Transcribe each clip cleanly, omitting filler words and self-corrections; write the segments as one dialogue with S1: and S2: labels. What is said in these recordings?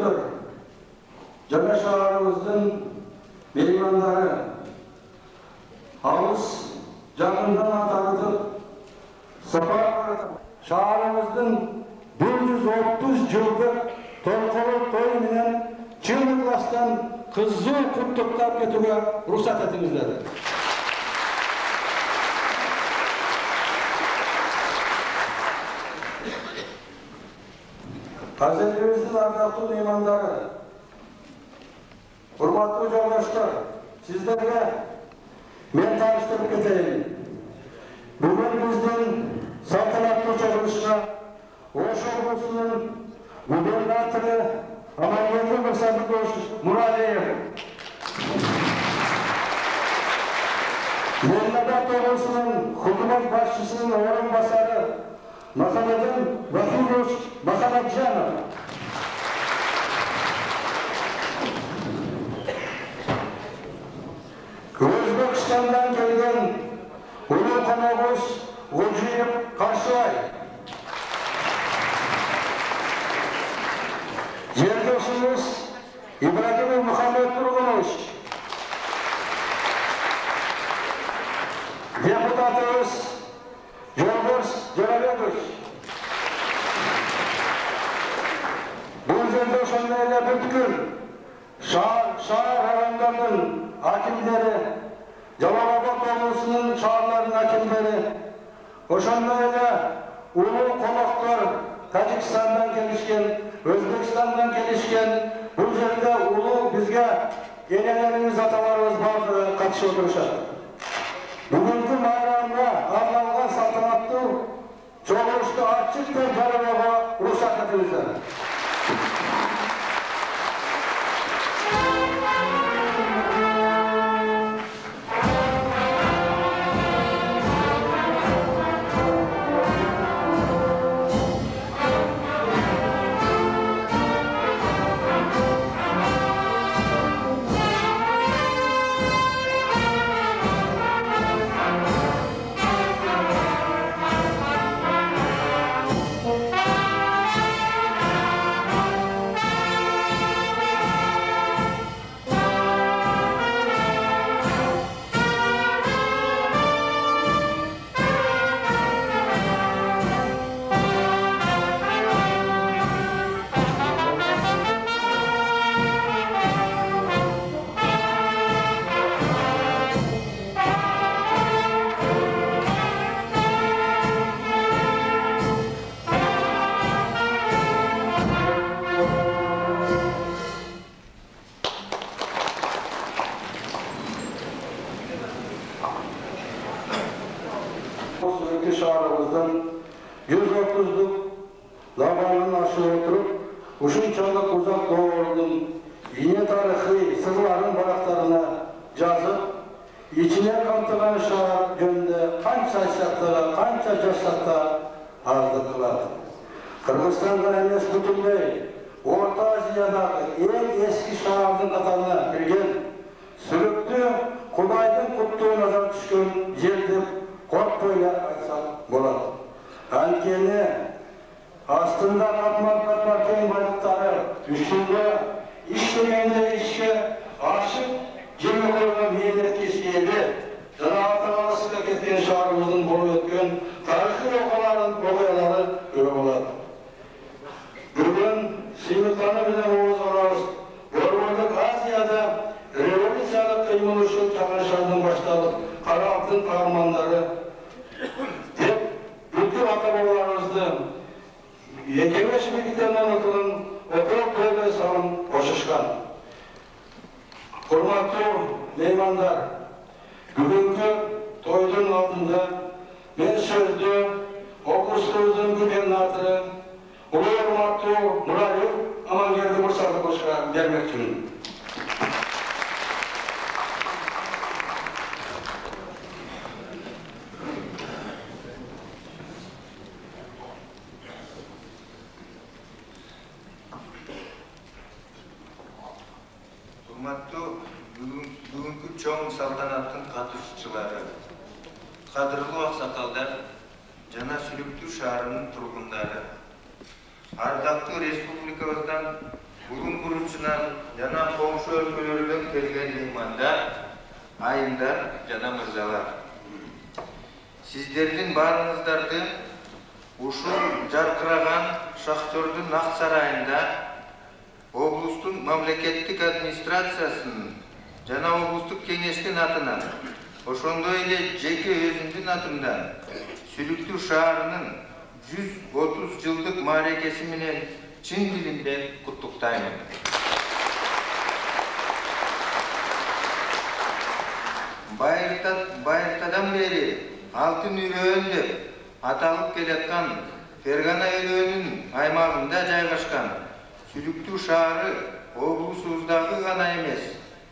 S1: Sürüktür. Cana şaharımızın meymanları havuz canından atarıdır. Şaharımızın 130 yıldır torkolu toyunun çığlıklastan kızıl kurtluklar getiriyor. Ruhsat etinizler. Hazretimizin ardaklı imanları, hurmatlı joldaşlar, sizlerle men tanıştırıp keteyim. Bugün bizden saltanatlı çağrışına Oş Oblusu'nun gubernatörü Amaliyeti Mırsadıkoş Muradeyev, Yenilabat Oblusu'nun hükümet başçısının orunbasarı Mahamadın Vafiroş Mahamadjanov, Özbekistan'dan gelgen Ulu Konogos Ucuyev Karşılay, Yerdoşumuz İbrahim Muhammed Turgunuş, Deputatımız Yolgurs Celabedoş, bu üzerinde şunlarla bütkün şahar hayvanlarının hakimleri, Yalovabad Oblusu'nun şahırların hakimleri, oşanlarıyla ulu konaklar Tacikistan'dan gelişken, Özbekistan'dan gelişken, bu üzerinde ulu bizge enelerimiz, atalarımız katışıp oturuşar. Bugünkü bayramda arlangan saltanatlı çoğuluştu açık ve jaralaga ruhsat etinizler. Şahırımızdan 130'luk zamanın aşığı oturup, uşunçalık uzak doğrudun yine tarihi sırların baraklarına yazıp, içine kantılan şahır yönde kança şartlara, kança yaşakta azdı kıladı. Kırgızistan'da emes bütünley, Orta Asya'daki en eski şahırın katarına girgen, Sürüktü, Kuday'dın kutluğu nazar düşkün yerdir, korkuyla aysak болады. Ankeni aslında katman keng balıkları üstünde işlemende işe aşık cemi koygan meylet keskeydi. Zanaatı alasıga ketken şahırımızın bolu ötken tarihi okuyaları öyle болады. Bugün Simitanı bilen Oğuz Oğuz, Ormanlık Asya'da revolüsiyonel kıyımılışın çakışlarından başladık. Kara altın kahramanları hep bütün atababalarımızdı. Yekemeş birlikten anlatılan oturup böyle sağın koşuşkan. Hurmatlı meymanlar, bugünkü toydun altında ben sözlü Okursu'nun gubernatörü Ulu hurmatlı Muradeyev Amangeldi Mırsadıkoş'a gelmek için.
S2: Bugünkü çoğun saltanatın katılışçıları, kadırlı aksakallar, Cana Sülüktür şaharının turgunları, ardaklı Respublikamızdan Burun kuruşundan jana komşu өлkөлөрдөн келген меймандар, айымдар жана мырзалар. Сиздердин баарыңыздарды ушул жаркыраган Шахтердин Ак сарайында облустун мамлекеттик администрациясынын жана облустук кеңештин атынан, ошондой эле жеке өзүмдүн атымдан Сүлүктүү шаарынын 130 жылдык мааракеси менен чын дилимден куттуктайм. Байыртадан бери алтын үйрөөн деп аталып келаткан Фергана өлкөнүн аймагында жайгашкан Сүлүктүү шаары облусубуздагы гана эмес,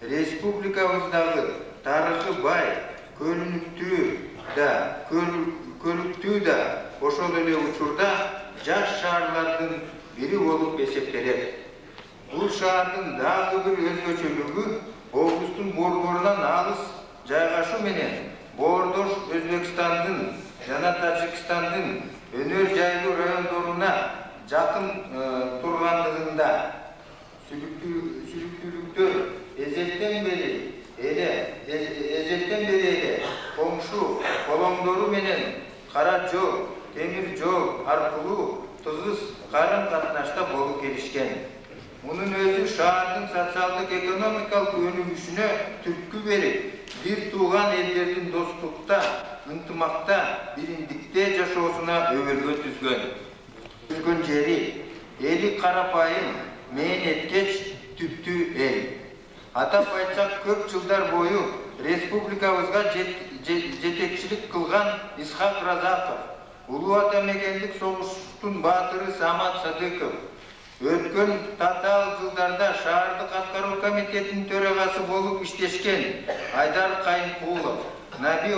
S2: республикабыздагы тарыхы бай, көрүктүү да ошол эле учурда жаш шаарлардын бири болуп эсептелет. Бул шаардын дагы бир өзгөчөлүгү облустун борборунан алыс жайгашуу менен боордош Өзбекстандын жана Тажикстандын өнөр жайлуу райондоруна жакын тургандыгында. Сүлүктүүлүктөр эзелтен бери эле комшу колоңдору менен кара жол, темир жол аркылуу тыгыз карым-катнашта болуп келишкен. Мунун өзү шаардын социалдык экономикалык өнүгүшүнө түрткү берип, бир тууган элдердин достукта, ынтымакта, биримдикте жашоосуна өбөлгө түзгөн жери, эли карапайым, мээнеткеч, түптүү эл. Атап айтсак, көп жылдар бою республикабызга жетекчилик кылган Исхак Разаков, Улуу Ата мекендик согуштун баатыры Самат Садыков, өткөн татаал жылдарда шаардык аткаруу комитетинин төрагасы болуп иштешкен Айдар Кайынкулов, Наби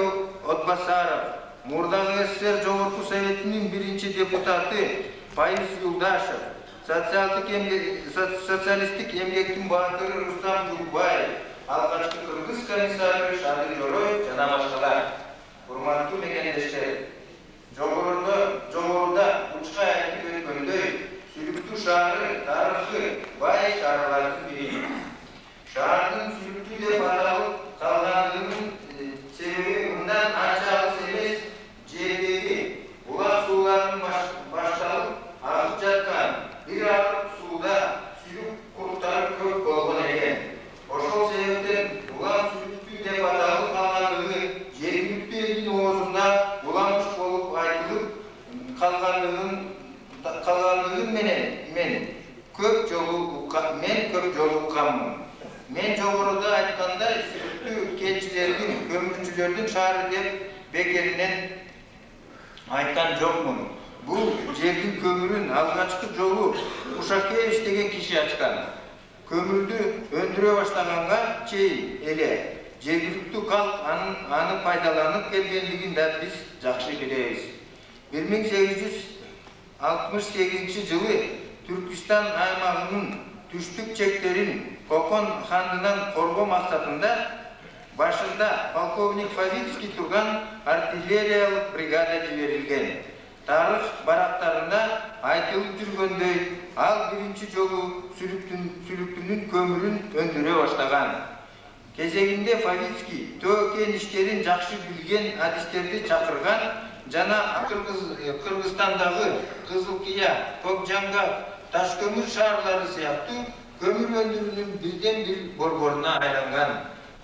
S2: Отбасаров, мурдагы СССР Жогорку Советинин биринчи депутаты Фаиз Юлдашев, социалисттик эмгектин баатыры Рустам Жулбаев, алгачкы кыргыз комиссары Шадыр Жороев жана башкалар. Урматтуу мекендештер, жогоруда учка айтып өткөндөй, Сүлүктүү шаары тарыхы бай шаарлардын бири. Шаардын Сүлүктүү деп аталып калгандыгынын себеби мындан анча алыс эмес, жердеги булак суулардын башталып агып жаткан бир арып сууда сүлүк курттары көп болгон экен. Ошол себептен улам Сүлүктүү деп аталып калгандыгы жергиликтүү элдин оозунда уламыш болуп айтылып калгандыгын менен мен көп жолу укканмын. Мен жогоруда айткандай Сүлүктүү кенчилердин, көмүрчүлөрдүн шаары деп бекеринен айткан жокмун. Бул жердин көмүрүн алгачкы жолу Ушакевич деген киши ачкан. Көмүрдү өндүрө баштаганга чейин эле жергиликтүү калк аны пайдаланып келгендигин да биз жакшы билебиз. 1868 жылы Түркистан аймагынын түштүк чектерин Кокон ханынан коргоо максатында башында полковник Фавицкий турган артиллериялык бригада жиберилген. Тарых барактарында айтылып жүргөндөй, ал биринчи жолу Сүлүктүүнүн көмүрүн өндүрө баштаган. Кезегинде Фавицкий төө кен иштерин жакшы билген адистерди чакырган жана Кыргызстандагы Кызылкия, Көкжаңгак, Ташкөмүр шаарлары сыяктуу көмүр өндүрүүнүн бирден бир борборуна айланган.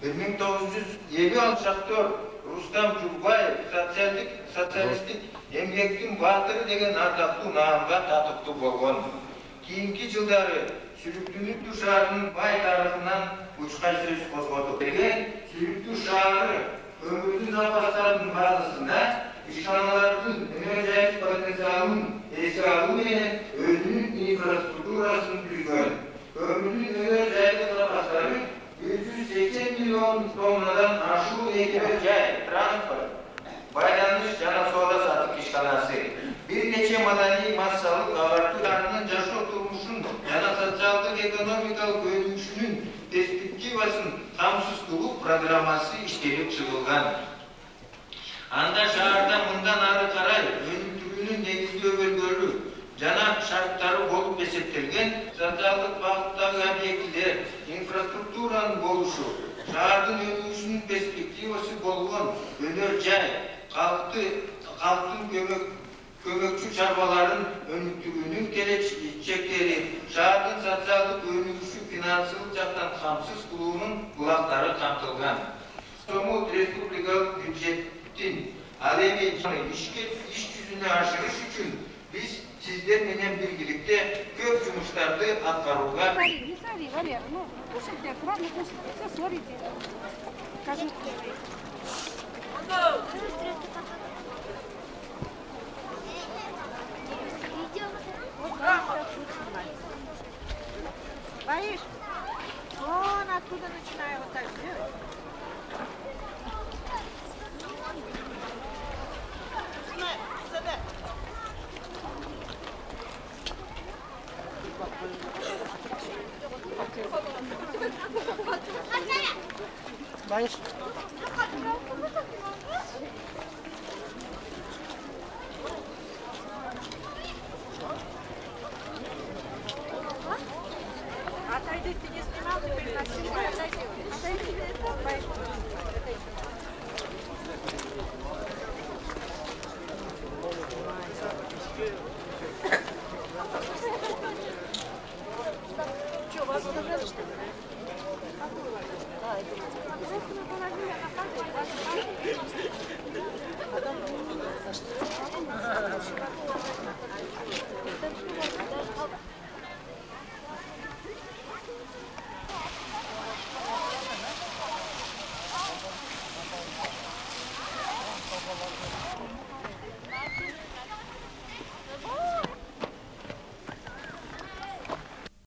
S2: 1956 Шахтер Рустам Жулбаев социалисттик эмгектин баатыры деген ардактуу наамга татыктуу болгон. Кийинки жылдары Сүлүктүү шаарынын бай тарыхынан учка сөз козготуп келген Сүлүктүү шаары көмүрдүн запастарынын базасында ишканалардын энергиялык потенциалын эске алуу менен өзүнүн инфраструктурасын түзгөн. Көмүрдүн энергиялык запастары 180 миллион тоннадан ашуу экөө жай, транспорт, байланыш жана соода сатык ишканасы, бир нече маданий массалык агартуулардын жашоо турмушун жана социалдык экономикалык өнүгүшүнүн перспективасын камсыз кылуу программасы иштелип чыгылган. Анда шаарда мындан ары карай өнүктүрүүнүн негизги өбөлгөлү жана шарттары болуп эсептелген социалдык багыттагы объектилер, инфраструктуранын болушу, шаардын өнүгүшүнүн перспективасы болгон өнөр жай, калктын көмөкчү чарбаларын өнүктүрүүнүн келечектери, шаардын социалдык өнүгүшү финансылык жактан камсыз кылуунун булактары камтылган. Сомут республикалык бюджеттин ал эми иш жүзүнө ашырыш үчүн биз сиздер менен биргеликте көп жумуштарды аткарууга.
S3: Не смотри, Валера, ну, кушайте аккуратно, кушайте, все смотрите. Кажется. Боишь? Вон оттуда начинаю вот так делать. Боишь?